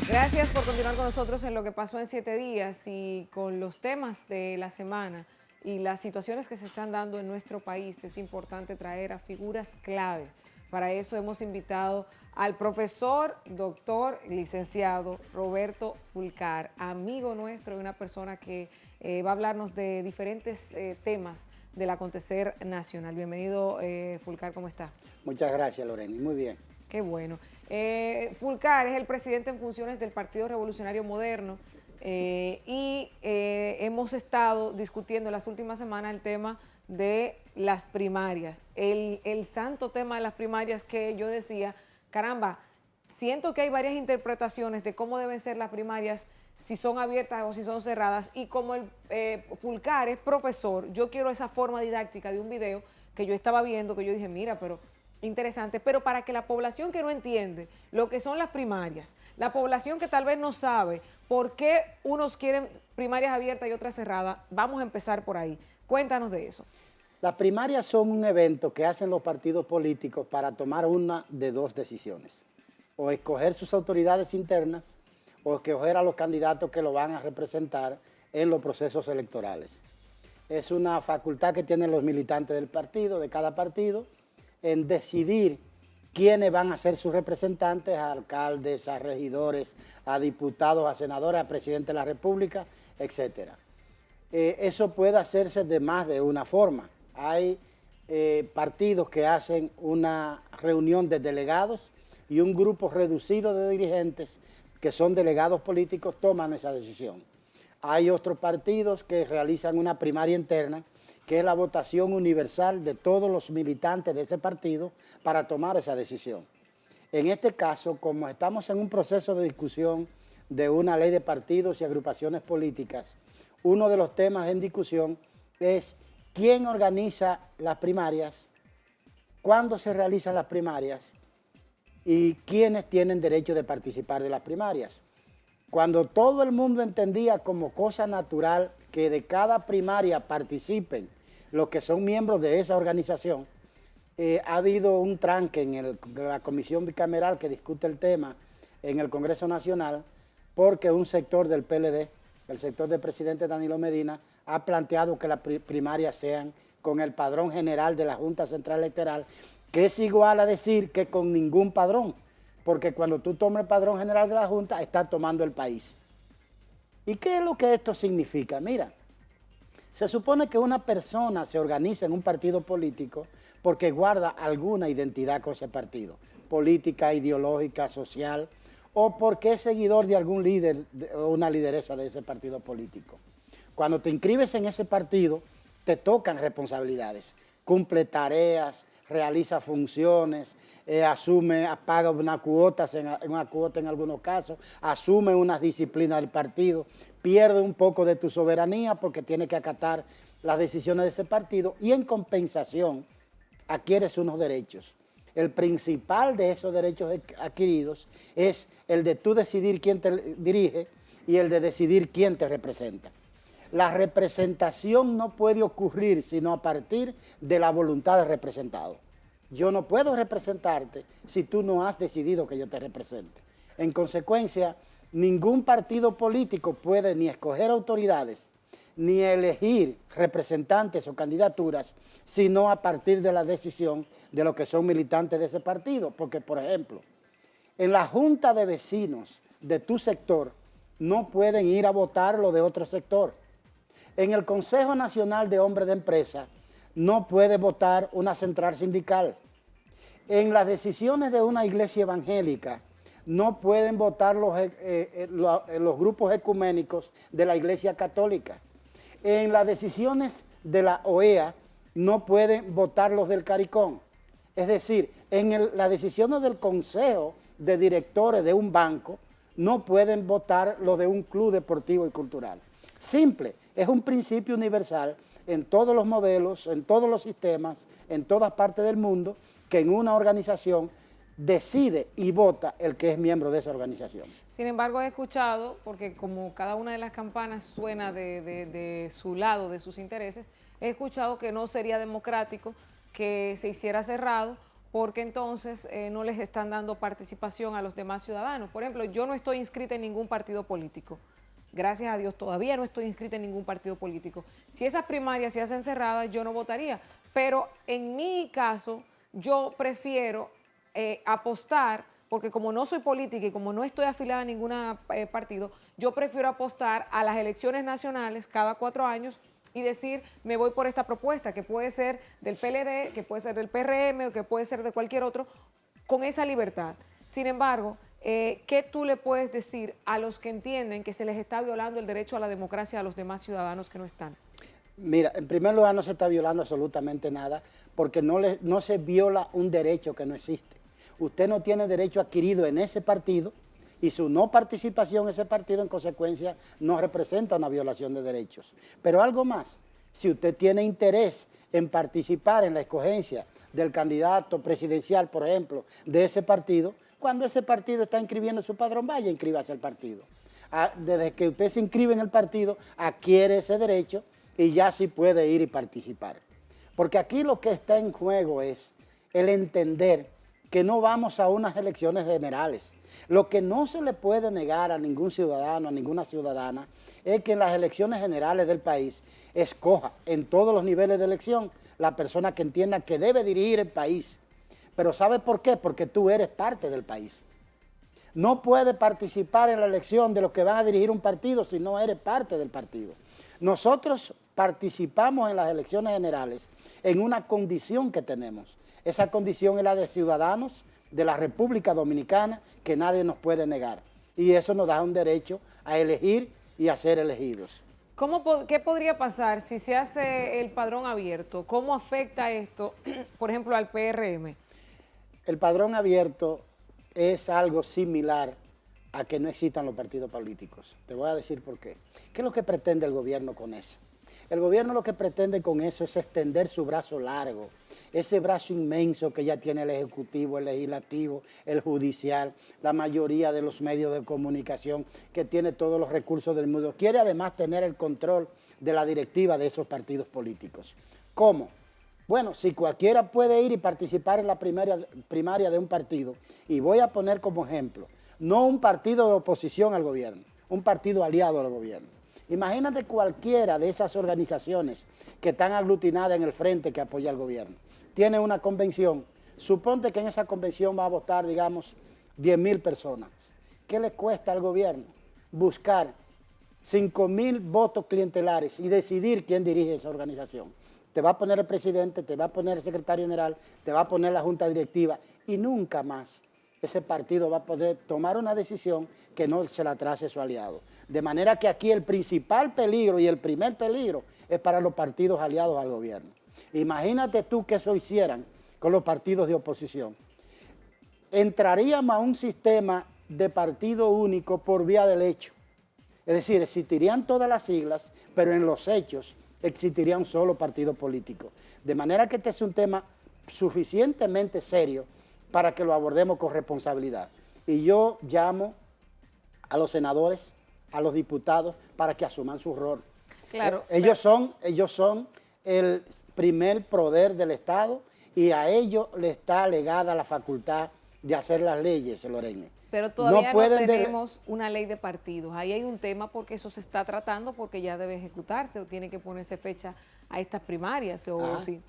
Gracias por continuar con nosotros en Lo que pasó en 7 días y con los temas de la semana y las situaciones que se están dando en nuestro país. Es importante traer a figuras clave. Para eso hemos invitado al profesor, doctor, licenciado Roberto Fulcar, amigo nuestro y una persona que va a hablarnos de diferentes temas del acontecer nacional. Bienvenido, Fulcar, ¿cómo está? Muchas gracias, Lorena. Muy bien. Qué bueno. Fulcar es el presidente en funciones del Partido Revolucionario Moderno y hemos estado discutiendo en las últimas semanas el tema de las primarias, el santo tema de las primarias que yo decía, caramba, siento que hay varias interpretaciones de cómo deben ser las primarias, si son abiertas o si son cerradas, y como el Fulcar es profesor, yo quiero esa forma didáctica de un video que yo estaba viendo, que yo dije, mira, pero interesante, pero para que la población que no entiende lo que son las primarias, la población que tal vez no sabe por qué unos quieren primarias abiertas y otras cerradas, vamos a empezar por ahí. Cuéntanos de eso. Las primarias son un evento que hacen los partidos políticos para tomar una de dos decisiones. O escoger sus autoridades internas o escoger a los candidatos que lo van a representar en los procesos electorales. Es una facultad que tienen los militantes del partido, de cada partido, en decidir quiénes van a ser sus representantes, a alcaldes, a regidores, a diputados, a senadores, a presidente de la República, etc. Eso puede hacerse de más de una forma. Hay partidos que hacen una reunión de delegados y un grupo reducido de dirigentes que son delegados políticos toman esa decisión. Hay otros partidos que realizan una primaria interna, que es la votación universal de todos los militantes de ese partido para tomar esa decisión. En este caso, como estamos en un proceso de discusión de una ley de partidos y agrupaciones políticas, uno de los temas en discusión es quién organiza las primarias, cuándo se realizan las primarias y quiénes tienen derecho de participar de las primarias. Cuando todo el mundo entendía como cosa natural que de cada primaria participen los que son miembros de esa organización, ha habido un tranque en la comisión bicameral que discute el tema en el Congreso Nacional, porque un sector del PLD, el sector del presidente Danilo Medina, ha planteado que las primarias sean con el padrón general de la Junta Central Electoral, que es igual a decir que con ningún padrón, porque cuando tú tomas el padrón general de la Junta, estás tomando el país. ¿Y qué es lo que esto significa? Mira, se supone que una persona se organiza en un partido político porque guarda alguna identidad con ese partido, política, ideológica, social, o porque es seguidor de algún líder o una lideresa de ese partido político. Cuando te inscribes en ese partido, te tocan responsabilidades, cumple tareas, realiza funciones, paga una cuota en algunos casos, asume unas disciplinas del partido, pierde un poco de tu soberanía porque tiene que acatar las decisiones de ese partido y en compensación adquieres unos derechos. El principal de esos derechos adquiridos es el de tú decidir quién te dirige y el de decidir quién te representa. La representación no puede ocurrir sino a partir de la voluntad del representado. Yo no puedo representarte si tú no has decidido que yo te represente. En consecuencia, ningún partido político puede ni escoger autoridades ni elegir representantes o candidaturas, sino a partir de la decisión de los que son militantes de ese partido. Porque, por ejemplo, en la junta de vecinos de tu sector no pueden ir a votar los de otro sector. En el Consejo Nacional de Hombres de Empresa no puede votar una central sindical. En las decisiones de una iglesia evangélica no pueden votar los grupos ecuménicos de la Iglesia Católica. En las decisiones de la OEA no pueden votar los del CARICOM. Es decir, en las decisiones del Consejo de Directores de un banco no pueden votar los de un club deportivo y cultural. Simple, es un principio universal en todos los modelos, en todos los sistemas, en todas partes del mundo, que en una organización decide y vota el que es miembro de esa organización. Sin embargo, he escuchado, porque como cada una de las campanas suena de su lado, de sus intereses, he escuchado que no sería democrático que se hiciera cerrado porque entonces no les están dando participación a los demás ciudadanos. Por ejemplo, yo no estoy inscrita en ningún partido político. Gracias a Dios todavía no estoy inscrita en ningún partido político. Si esas primarias se hacen cerradas, yo no votaría. Pero en mi caso, yo prefiero apostar, porque como no soy política y como no estoy afiliada a ningún partido, yo prefiero apostar a las elecciones nacionales cada 4 años y decir, me voy por esta propuesta, que puede ser del PLD, que puede ser del PRM o que puede ser de cualquier otro, con esa libertad. Sin embargo, ¿qué tú le puedes decir a los que entienden que se les está violando el derecho a la democracia a los demás ciudadanos que no están? Mira, en primer lugar no se está violando absolutamente nada porque no se viola un derecho que no existe. Usted no tiene derecho adquirido en ese partido y su no participación en ese partido en consecuencia no representa una violación de derechos. Pero algo más, si usted tiene interés en participar en la escogencia del candidato presidencial, por ejemplo, de ese partido, cuando ese partido está inscribiendo su padrón, vaya, inscríbase al partido. Desde que usted se inscribe en el partido, adquiere ese derecho y ya sí puede ir y participar. Porque aquí lo que está en juego es el entender que no vamos a unas elecciones generales. Lo que no se le puede negar a ningún ciudadano, a ninguna ciudadana, es que en las elecciones generales del país escoja en todos los niveles de elección la persona que entienda que debe dirigir el país. Pero ¿sabe por qué? Porque tú eres parte del país. No puedes participar en la elección de los que van a dirigir un partido si no eres parte del partido. Nosotros participamos en las elecciones generales en una condición que tenemos. Esa condición es la de ciudadanos de la República Dominicana que nadie nos puede negar. Y eso nos da un derecho a elegir y a ser elegidos. ¿Qué podría pasar si se hace el padrón abierto? ¿Cómo afecta esto, por ejemplo, al PRM? El padrón abierto es algo similar a que no existan los partidos políticos. Te voy a decir por qué. ¿Qué es lo que pretende el gobierno con eso? El gobierno lo que pretende con eso es extender su brazo largo, ese brazo inmenso que ya tiene el Ejecutivo, el Legislativo, el Judicial, la mayoría de los medios de comunicación, que tiene todos los recursos del mundo. Quiere además tener el control de la directiva de esos partidos políticos. ¿Cómo? Bueno, si cualquiera puede ir y participar en la primaria de un partido, y voy a poner como ejemplo, no un partido de oposición al gobierno, un partido aliado al gobierno. Imagínate cualquiera de esas organizaciones que están aglutinadas en el frente que apoya al gobierno. Tiene una convención, suponte que en esa convención va a votar, digamos, 10,000 personas. ¿Qué le cuesta al gobierno? Buscar 5,000 votos clientelares y decidir quién dirige esa organización. Te va a poner el presidente, te va a poner el secretario general, te va a poner la junta directiva y nunca más ese partido va a poder tomar una decisión que no se la trace su aliado. De manera que aquí el principal peligro y el primer peligro es para los partidos aliados al gobierno. Imagínate tú que eso hicieran con los partidos de oposición. Entraríamos a un sistema de partido único por vía del hecho. Es decir, existirían todas las siglas, pero en los hechos existiría un solo partido político. De manera que este es un tema suficientemente serio para que lo abordemos con responsabilidad. Y yo llamo a los senadores, a los diputados, para que asuman su rol. Claro. Ellos son el primer poder del Estado y a ellos les está legada la facultad de hacer las leyes, Lorena. Pero todavía no tenemos una ley de partidos. Ahí hay un tema porque eso se está tratando porque ya debe ejecutarse o tiene que ponerse fecha a estas primarias. Sí.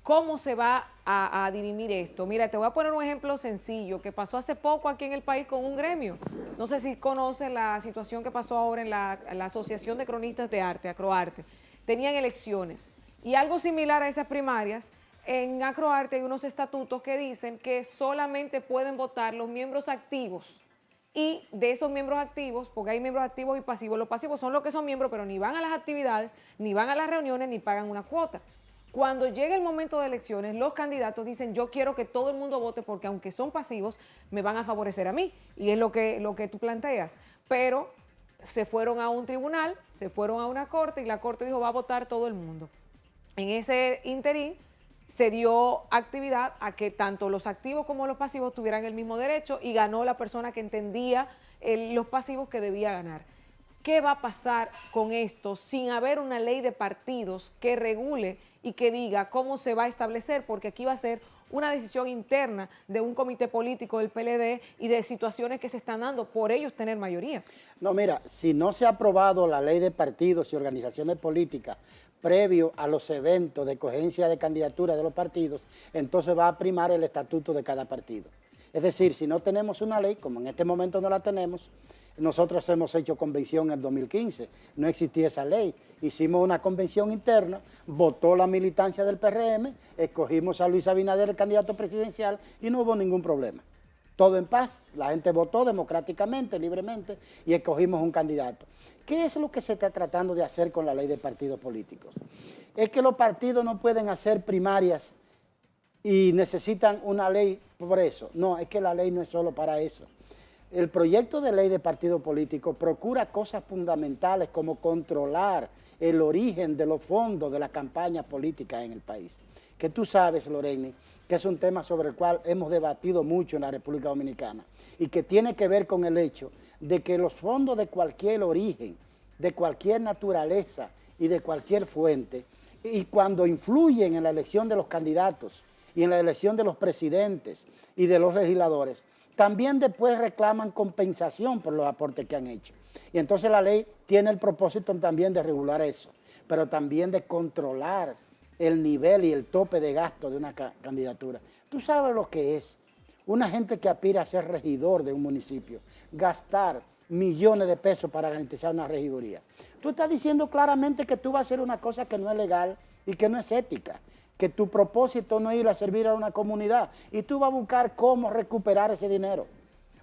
¿Cómo se va a dirimir esto? Mira, te voy a poner un ejemplo sencillo que pasó hace poco aquí en el país con un gremio. No sé si conoces la situación que pasó ahora en la Asociación de Cronistas de Arte, Acroarte. Tenían elecciones y algo similar a esas primarias. En Acroarte hay unos estatutos que dicen que solamente pueden votar los miembros activos y de esos miembros activos, porque hay miembros activos y pasivos, los pasivos son los que son miembros pero ni van a las actividades, ni van a las reuniones, ni pagan una cuota. Cuando llega el momento de elecciones, los candidatos dicen yo quiero que todo el mundo vote porque aunque son pasivos, me van a favorecer a mí y es lo que tú planteas, pero se fueron a un tribunal, se fueron a una corte y la corte dijo va a votar todo el mundo. En ese interín se dio actividad a que tanto los activos como los pasivos tuvieran el mismo derecho y ganó la persona que entendía los pasivos que debía ganar. ¿Qué va a pasar con esto sin haber una ley de partidos que regule y que diga cómo se va a establecer? Porque aquí va a ser una decisión interna de un comité político del PLD y de situaciones que se están dando por ellos tener mayoría. No, mira, si no se ha aprobado la ley de partidos y organizaciones políticas previo a los eventos de cogencia de candidatura de los partidos, entonces va a primar el estatuto de cada partido. Es decir, si no tenemos una ley, como en este momento no la tenemos, nosotros hemos hecho convención en el 2015, no existía esa ley, hicimos una convención interna, votó la militancia del PRM, escogimos a Luis Abinader el candidato presidencial y no hubo ningún problema. Todo en paz, la gente votó democráticamente, libremente y escogimos un candidato. ¿Qué es lo que se está tratando de hacer con la ley de partidos políticos? Es que los partidos no pueden hacer primarias y necesitan una ley por eso. No, es que la ley no es solo para eso. El proyecto de ley de partido político procura cosas fundamentales como controlar el origen de los fondos de las campañas políticas en el país. Que tú sabes, Loreni, que es un tema sobre el cual hemos debatido mucho en la República Dominicana y que tiene que ver con el hecho de que los fondos de cualquier origen, de cualquier naturaleza y de cualquier fuente, y cuando influyen en la elección de los candidatos y en la elección de los presidentes y de los legisladores, también después reclaman compensación por los aportes que han hecho. Y entonces la ley tiene el propósito también de regular eso, pero también de controlar el nivel y el tope de gasto de una candidatura. Tú sabes lo que es una gente que aspira a ser regidor de un municipio, gastar millones de pesos para garantizar una regiduría. Tú estás diciendo claramente que tú vas a hacer una cosa que no es legal y que no es ética, que tu propósito no es ir a servir a una comunidad y tú vas a buscar cómo recuperar ese dinero.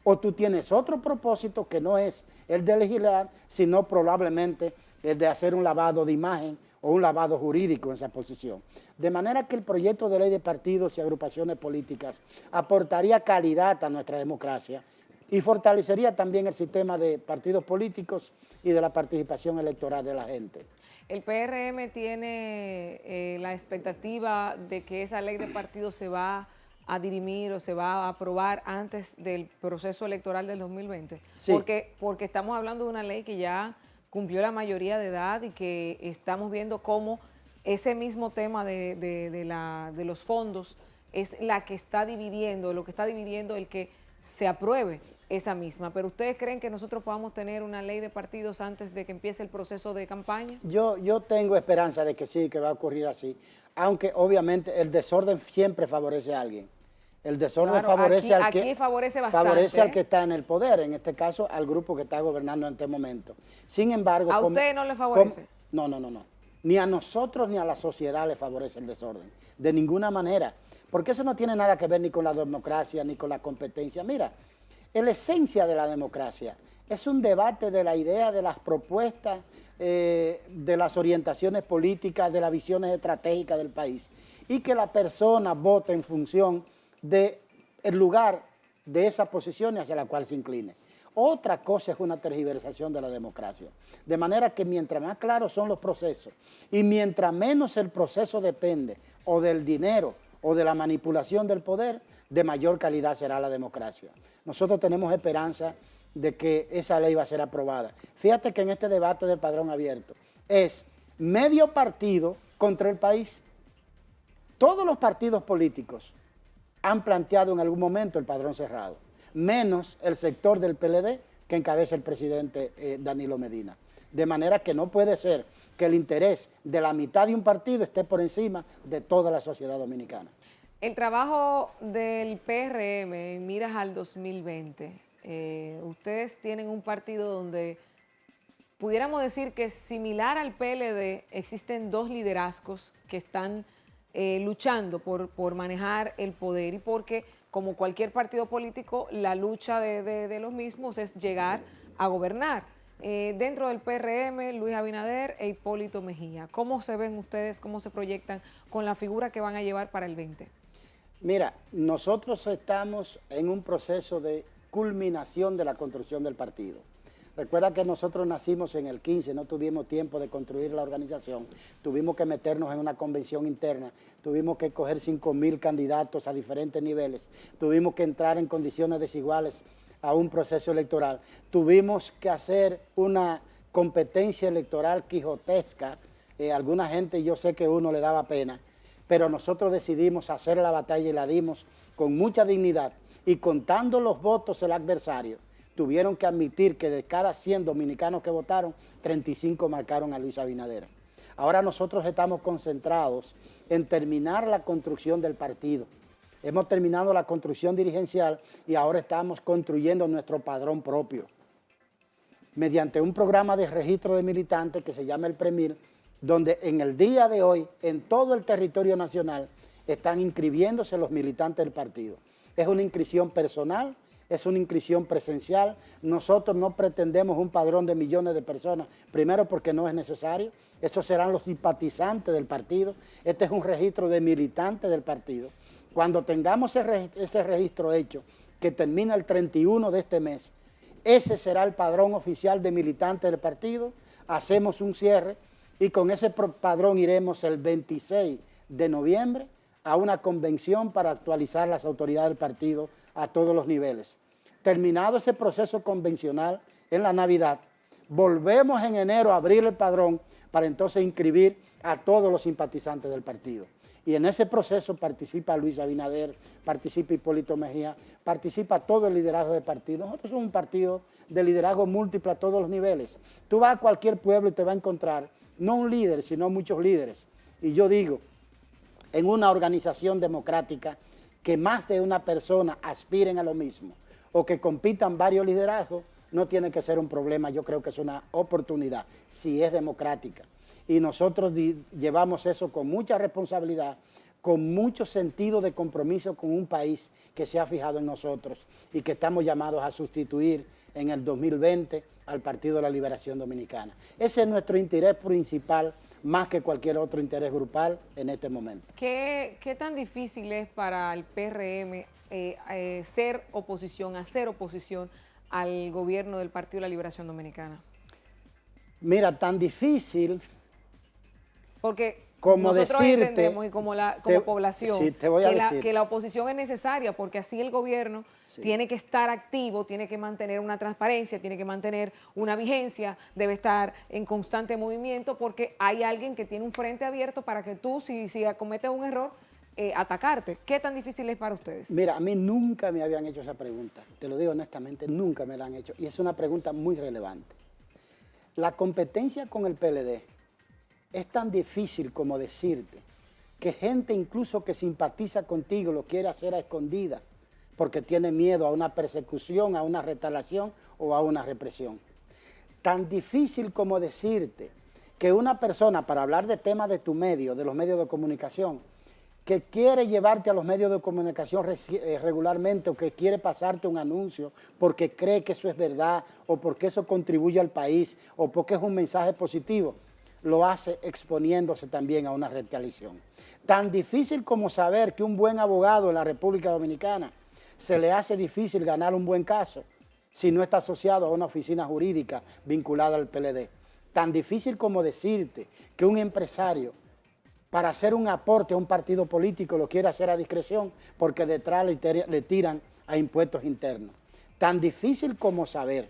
O tú tienes otro propósito que no es el de legislar, sino probablemente el de hacer un lavado de imagen o un lavado jurídico en esa posición. De manera que el proyecto de ley de partidos y agrupaciones políticas aportaría calidad a nuestra democracia y fortalecería también el sistema de partidos políticos y de la participación electoral de la gente. El PRM tiene la expectativa de que esa ley de partidos se va a dirimir o se va a aprobar antes del proceso electoral del 2020. Sí. Porque estamos hablando de una ley que ya cumplió la mayoría de edad y que estamos viendo cómo ese mismo tema de los fondos es la que está dividiendo, lo que está dividiendo el que se apruebe esa misma. Pero ¿ustedes creen que nosotros podamos tener una ley de partidos antes de que empiece el proceso de campaña? Yo tengo esperanza de que sí, que va a ocurrir así, aunque obviamente el desorden siempre favorece a alguien. El desorden claro, favorece aquí favorece bastante, favorece al que está en el poder, en este caso al grupo que está gobernando en este momento. Sin embargo, ¿a usted no le favorece? No. Ni a nosotros ni a la sociedad le favorece el desorden, de ninguna manera, porque eso no tiene nada que ver ni con la democracia ni con la competencia. Mira, la esencia de la democracia es un debate de la idea, de las propuestas, de las orientaciones políticas, de las visiones estratégicas del país, y que la persona vote en función del lugar de esa posición hacia la cual se incline. Otra cosa es una tergiversación de la democracia. De manera que mientras más claros son los procesos y mientras menos el proceso depende o del dinero o de la manipulación del poder, de mayor calidad será la democracia. Nosotros tenemos esperanza de que esa ley va a ser aprobada. Fíjate que en este debate del padrón abierto es medio partido contra el país. Todos los partidos políticos han planteado en algún momento el padrón cerrado, menos el sector del PLD que encabeza el presidente Danilo Medina. De manera que no puede ser que el interés de la mitad de un partido esté por encima de toda la sociedad dominicana. El trabajo del PRM en miras al 2020, ustedes tienen un partido donde pudiéramos decir que similar al PLD existen dos liderazgos que están luchando por manejar el poder y porque, como cualquier partido político, la lucha de los mismos es llegar a gobernar. Dentro del PRM, Luis Abinader e Hipólito Mejía. ¿Cómo se ven ustedes, cómo se proyectan con la figura que van a llevar para el 20? Mira, nosotros estamos en un proceso de culminación de la construcción del partido. Recuerda que nosotros nacimos en el 15, no tuvimos tiempo de construir la organización, tuvimos que meternos en una convención interna, tuvimos que coger 5.000 candidatos a diferentes niveles, tuvimos que entrar en condiciones desiguales a un proceso electoral, tuvimos que hacer una competencia electoral quijotesca, alguna gente yo sé que uno le daba pena, pero nosotros decidimos hacer la batalla y la dimos con mucha dignidad, y contando los votos del adversario, tuvieron que admitir que de cada 100 dominicanos que votaron, 35 marcaron a Luis Abinader. Ahora nosotros estamos concentrados en terminar la construcción del partido. Hemos terminado la construcción dirigencial y ahora estamos construyendo nuestro padrón propio, mediante un programa de registro de militantes que se llama el PREMIL, donde en el día de hoy, en todo el territorio nacional, están inscribiéndose los militantes del partido. Es una inscripción personal, es una inscripción presencial. Nosotros no pretendemos un padrón de millones de personas, primero porque no es necesario, esos serán los simpatizantes del partido. Este es un registro de militantes del partido. Cuando tengamos ese registro hecho, que termina el 31 de este mes, ese será el padrón oficial de militantes del partido. Hacemos un cierre y con ese padrón iremos el 26 de noviembre a una convención para actualizar las autoridades del partido a todos los niveles. Terminado ese proceso convencional en la Navidad, volvemos en enero a abrir el padrón para entonces inscribir a todos los simpatizantes del partido. Y en ese proceso participa Luis Abinader, participa Hipólito Mejía, participa todo el liderazgo del partido. Nosotros somos un partido de liderazgo múltiple a todos los niveles. Tú vas a cualquier pueblo y te vas a encontrar no un líder, sino muchos líderes. Y yo digo, en una organización democrática, que más de una persona aspiren a lo mismo o que compitan varios liderazgos, no tiene que ser un problema. Yo creo que es una oportunidad, si es democrática. Y nosotros llevamos eso con mucha responsabilidad, con mucho sentido de compromiso con un país que se ha fijado en nosotros y que estamos llamados a sustituir en el 2020 al Partido de la Liberación Dominicana. Ese es nuestro interés principal, más que cualquier otro interés grupal en este momento. ¿Qué tan difícil es para el PRM ser oposición, hacer oposición al gobierno del Partido de la Liberación Dominicana? Mira, tan difícil... Porque como nosotros decirte, entendemos y como población sí, te voy a decir. Que la oposición es necesaria porque así el gobierno tiene que estar activo, tiene que mantener una transparencia, tiene que mantener una vigencia, debe estar en constante movimiento porque hay alguien que tiene un frente abierto para que tú, si cometes un error, atacarte. ¿Qué tan difícil es para ustedes? Mira, a mí nunca me habían hecho esa pregunta, te lo digo honestamente, nunca me la han hecho y es una pregunta muy relevante. La competencia con el PLD es tan difícil como decirte que gente incluso que simpatiza contigo lo quiere hacer a escondidas porque tiene miedo a una persecución, a una retaliación o a una represión. Tan difícil como decirte que una persona, para hablar de temas de tu medio, de los medios de comunicación, que quiere llevarte a los medios de comunicación regularmente o que quiere pasarte un anuncio porque cree que eso es verdad o porque eso contribuye al país o porque es un mensaje positivo, lo hace exponiéndose también a una retaliación. Tan difícil como saber que un buen abogado en la República Dominicana se le hace difícil ganar un buen caso si no está asociado a una oficina jurídica vinculada al PLD. Tan difícil como decirte que un empresario para hacer un aporte a un partido político lo quiere hacer a discreción porque detrás le tiran a impuestos internos. Tan difícil como saber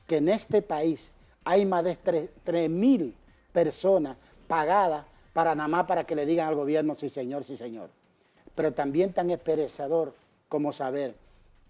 que en este país hay más de 3.000 personas pagadas para nada más para que le digan al gobierno sí señor, sí señor. Pero también tan esperanzador como saber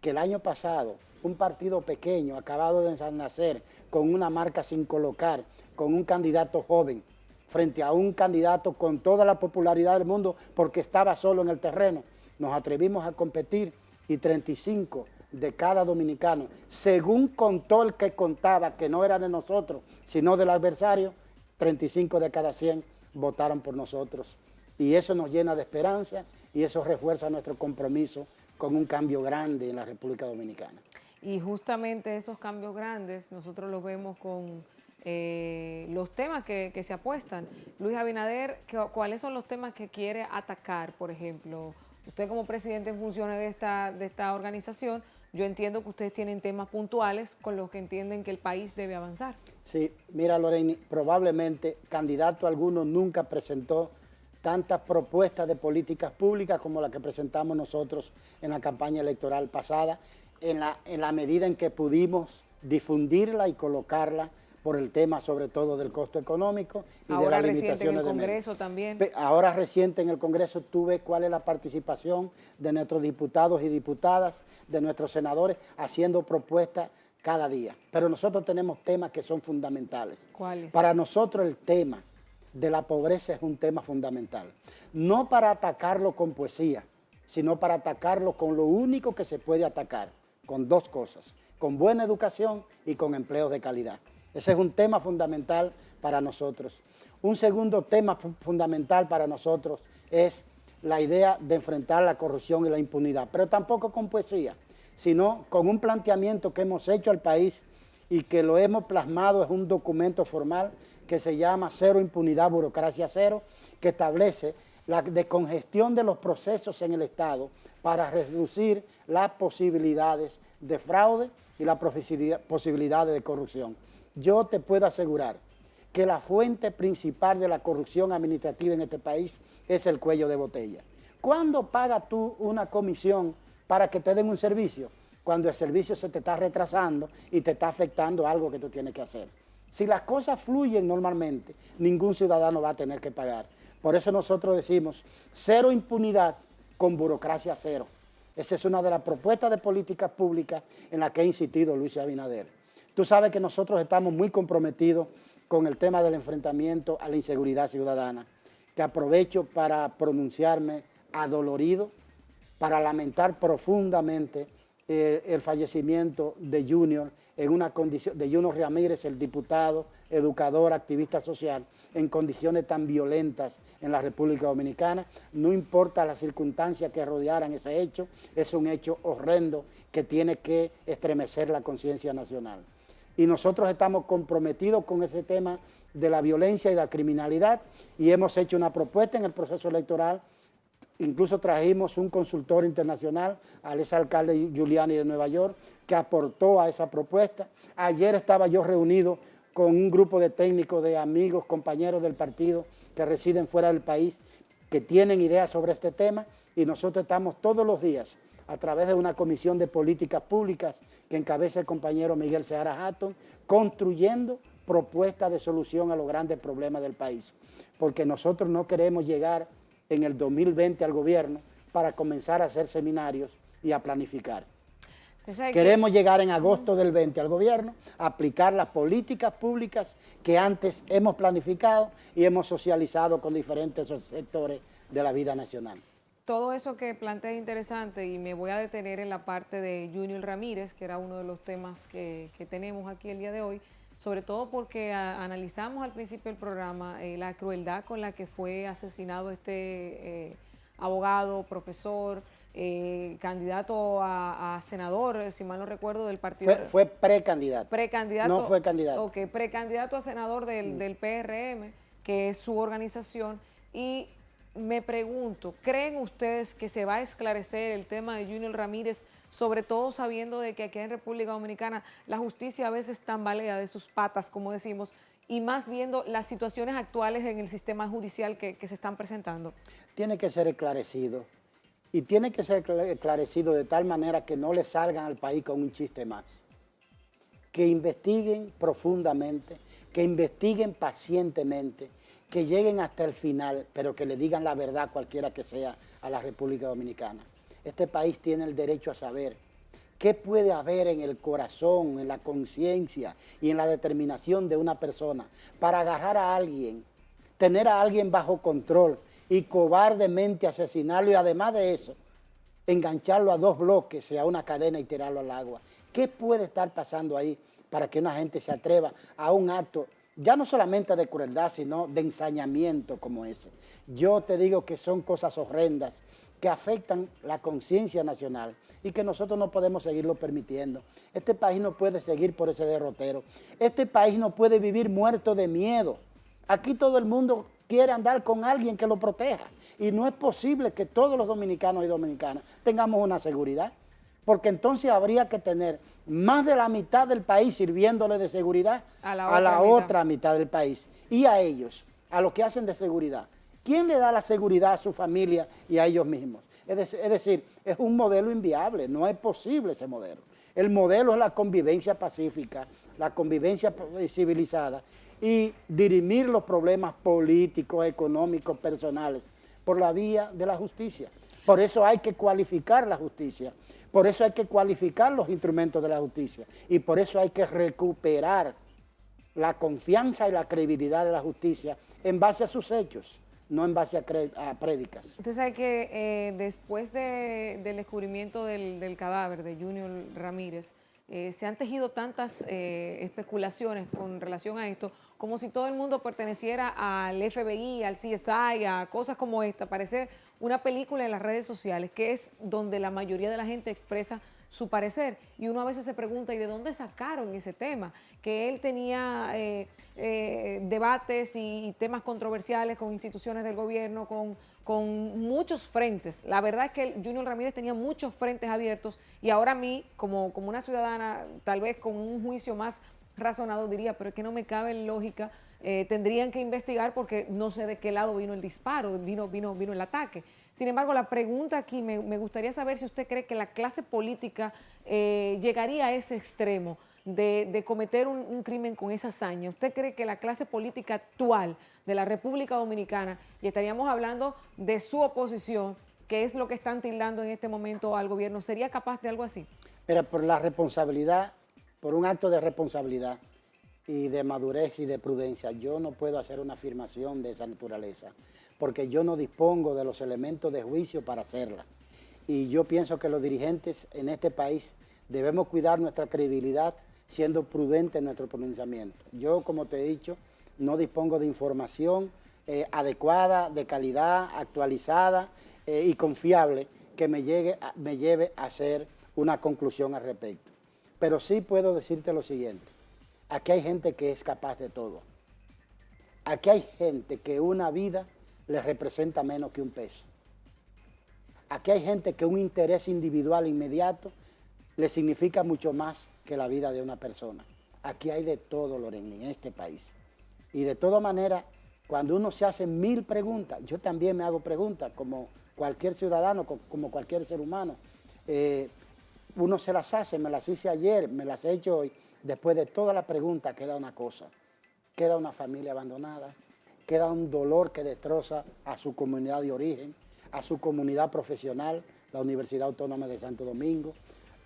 que el año pasado un partido pequeño, acabado de nacer, con una marca sin colocar, con un candidato joven, frente a un candidato con toda la popularidad del mundo porque estaba solo en el terreno, nos atrevimos a competir y 35 de cada dominicano, según contó el que contaba, que no era de nosotros, sino del adversario, 35 de cada 100 votaron por nosotros. Y eso nos llena de esperanza y eso refuerza nuestro compromiso con un cambio grande en la República Dominicana. Y justamente esos cambios grandes nosotros los vemos con los temas que se apuestan. Luis Abinader, ¿cuáles son los temas que quiere atacar? Por ejemplo, usted como presidente en funciones de esta organización, yo entiendo que ustedes tienen temas puntuales con los que entienden que el país debe avanzar. Sí, mira Loreni, probablemente candidato alguno nunca presentó tantas propuestas de políticas públicas como la que presentamos nosotros en la campaña electoral pasada, en la medida en que pudimos difundirla y colocarla por el tema sobre todo del costo económico y ahora de las reciente en limitaciones el de medios. Congreso también. Ahora reciente en el Congreso tú ves cuál es la participación de nuestros diputados y diputadas, de nuestros senadores, haciendo propuestas cada día. Pero nosotros tenemos temas que son fundamentales. ¿Cuáles? Para nosotros el tema de la pobreza es un tema fundamental. No para atacarlo con poesía, sino para atacarlo con lo único que se puede atacar, con dos cosas, con buena educación y con empleos de calidad. Ese es un tema fundamental para nosotros. Un segundo tema fundamental para nosotros es la idea de enfrentar la corrupción y la impunidad, pero tampoco con poesía, sino con un planteamiento que hemos hecho al país y que lo hemos plasmado en un documento formal que se llama Cero Impunidad, Burocracia Cero, que establece la descongestión de los procesos en el Estado para reducir las posibilidades de fraude y las posibilidades de corrupción. Yo te puedo asegurar que la fuente principal de la corrupción administrativa en este país es el cuello de botella. ¿Cuándo pagas tú una comisión para que te den un servicio? Cuando el servicio se te está retrasando y te está afectando algo que tú tienes que hacer. Si las cosas fluyen normalmente, ningún ciudadano va a tener que pagar. Por eso nosotros decimos, cero impunidad con burocracia cero. Esa es una de las propuestas de políticas públicas en la que ha insistido Luis Abinader. Tú sabes que nosotros estamos muy comprometidos con el tema del enfrentamiento a la inseguridad ciudadana, que aprovecho para pronunciarme adolorido, para lamentar profundamente el fallecimiento de Junior en una condición, de Junior Ramírez, el diputado, educador, activista social, en condiciones tan violentas en la República Dominicana. No importa las circunstancias que rodearan ese hecho, es un hecho horrendo que tiene que estremecer la conciencia nacional. Y nosotros estamos comprometidos con ese tema de la violencia y la criminalidad y hemos hecho una propuesta en el proceso electoral. Incluso trajimos un consultor internacional, al exalcalde Giuliani de Nueva York, que aportó a esa propuesta. Ayer estaba yo reunido con un grupo de técnicos, de amigos, compañeros del partido que residen fuera del país, que tienen ideas sobre este tema y nosotros estamos todos los días a través de una comisión de políticas públicas que encabeza el compañero Miguel Seara Hatton, construyendo propuestas de solución a los grandes problemas del país. Porque nosotros no queremos llegar en el 2020 al gobierno para comenzar a hacer seminarios y a planificar. Queremos llegar en agosto del 20 al gobierno, aplicar las políticas públicas que antes hemos planificado y hemos socializado con diferentes sectores de la vida nacional. Todo eso que plantea es interesante y me voy a detener en la parte de Junior Ramírez, que era uno de los temas que tenemos aquí el día de hoy, sobre todo porque analizamos al principio del programa la crueldad con la que fue asesinado este abogado, profesor, candidato a senador, si mal no recuerdo, del partido. Fue precandidato. Precandidato. No fue candidato. Ok, precandidato a senador del PRM, que es su organización, y me pregunto, ¿creen ustedes que se va a esclarecer el tema de Junior Ramírez, sobre todo sabiendo de que aquí en República Dominicana la justicia a veces tambalea de sus patas, como decimos, y más viendo las situaciones actuales en el sistema judicial que se están presentando? Tiene que ser esclarecido, y tiene que ser esclarecido de tal manera que no le salgan al país con un chiste más. Que investiguen profundamente, que investiguen pacientemente, que lleguen hasta el final, pero que le digan la verdad cualquiera que sea a la República Dominicana. Este país tiene el derecho a saber qué puede haber en el corazón, en la conciencia y en la determinación de una persona para agarrar a alguien, tener a alguien bajo control y cobardemente asesinarlo y además de eso, engancharlo a 2 bloques y a una cadena y tirarlo al agua. ¿Qué puede estar pasando ahí para que una gente se atreva a un acto ya no solamente de crueldad, sino de ensañamiento como ese? Yo te digo que son cosas horrendas que afectan la conciencia nacional y que nosotros no podemos seguirlo permitiendo. Este país no puede seguir por ese derrotero. Este país no puede vivir muerto de miedo. Aquí todo el mundo quiere andar con alguien que lo proteja y no es posible que todos los dominicanos y dominicanas tengamos una seguridad, porque entonces habría que tener más de la mitad del país sirviéndole de seguridad a la otra mitad del país y a ellos, a los que hacen de seguridad. ¿Quién le da la seguridad a su familia y a ellos mismos? Es decir, es un modelo inviable, no es posible ese modelo. El modelo es la convivencia pacífica, la convivencia civilizada y dirimir los problemas políticos, económicos, personales por la vía de la justicia. Por eso hay que cualificar la justicia, por eso hay que cualificar los instrumentos de la justicia y por eso hay que recuperar la confianza y la credibilidad de la justicia en base a sus hechos, no en base a prédicas. Usted sabe que después del descubrimiento del cadáver de Junior Ramírez, se han tejido tantas especulaciones con relación a esto, como si todo el mundo perteneciera al FBI, al CSI, a cosas como esta. Parece una película en las redes sociales, que es donde la mayoría de la gente expresa su parecer. Y uno a veces se pregunta, ¿y de dónde sacaron ese tema? Que él tenía debates y temas controversiales con instituciones del gobierno, con muchos frentes. La verdad es que Junior Ramírez tenía muchos frentes abiertos y ahora a mí, como una ciudadana, tal vez con un juicio más razonado, diría, pero es que no me cabe en lógica, tendrían que investigar porque no sé de qué lado vino el disparo, vino el ataque. Sin embargo, la pregunta aquí, me gustaría saber si usted cree que la clase política llegaría a ese extremo de cometer un crimen con esa hazaña. ¿Usted cree que la clase política actual de la República Dominicana, y estaríamos hablando de su oposición, que es lo que están tildando en este momento al gobierno, sería capaz de algo así? Mira, por la responsabilidad, por un acto de responsabilidad y de madurez y de prudencia, yo no puedo hacer una afirmación de esa naturaleza, porque yo no dispongo de los elementos de juicio para hacerla. Y yo pienso que los dirigentes en este país debemos cuidar nuestra credibilidad siendo prudentes en nuestro pronunciamiento. Yo, como te he dicho, no dispongo de información adecuada, de calidad, actualizada y confiable que me lleve a hacer una conclusión al respecto. Pero sí puedo decirte lo siguiente, aquí hay gente que es capaz de todo. Aquí hay gente que una vida les representa menos que un peso. Aquí hay gente que un interés individual inmediato le significa mucho más que la vida de una persona. Aquí hay de todo, Lorena, en este país. Y de todas maneras, cuando uno se hace 1000 preguntas, yo también me hago preguntas, como cualquier ciudadano, como cualquier ser humano. Uno se las hace, me las hice ayer, me las he hecho hoy. Después de todas las preguntas queda una cosa, queda una familia abandonada, queda un dolor que destroza a su comunidad de origen, a su comunidad profesional, la Universidad Autónoma de Santo Domingo,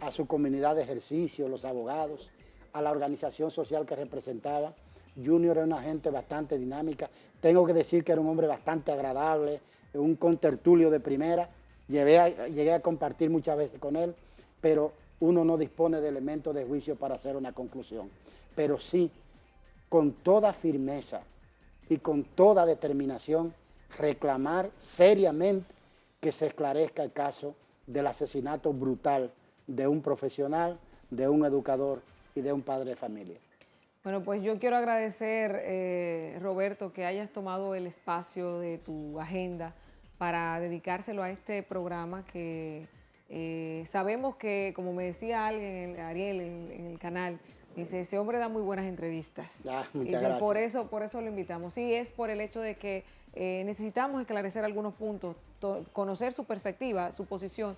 a su comunidad de ejercicio, los abogados, a la organización social que representaba. Junior era una gente bastante dinámica. Tengo que decir que era un hombre bastante agradable, un contertulio de primera. Llegué a compartir muchas veces con él, pero uno no dispone de elementos de juicio para hacer una conclusión. Pero sí, con toda firmeza y con toda determinación, reclamar seriamente que se esclarezca el caso del asesinato brutal de un profesional, de un educador y de un padre de familia. Bueno, pues yo quiero agradecer, Roberto, que hayas tomado el espacio de tu agenda para dedicárselo a este programa que sabemos que, como me decía alguien, Ariel, en el canal, dice, ese hombre da muy buenas entrevistas. Muchas gracias. Por eso lo invitamos. Sí, es por el hecho de que necesitamos esclarecer algunos puntos, conocer su perspectiva, su posición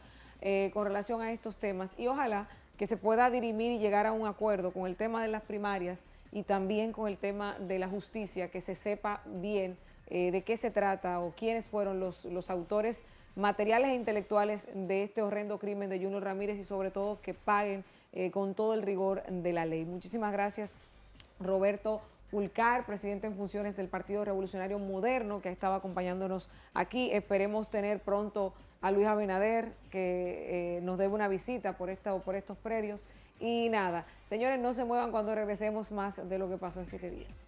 con relación a estos temas y ojalá que se pueda dirimir y llegar a un acuerdo con el tema de las primarias y también con el tema de la justicia, que se sepa bien de qué se trata o quiénes fueron los autores materiales e intelectuales de este horrendo crimen de Junior Ramírez y sobre todo que paguen con todo el rigor de la ley. Muchísimas gracias, Roberto Fulcar, presidente en funciones del Partido Revolucionario Moderno, que estaba acompañándonos aquí. Esperemos tener pronto a Luis Abinader, que nos debe una visita por estos predios. Y nada, señores, no se muevan cuando regresemos más de lo que pasó en 7 días.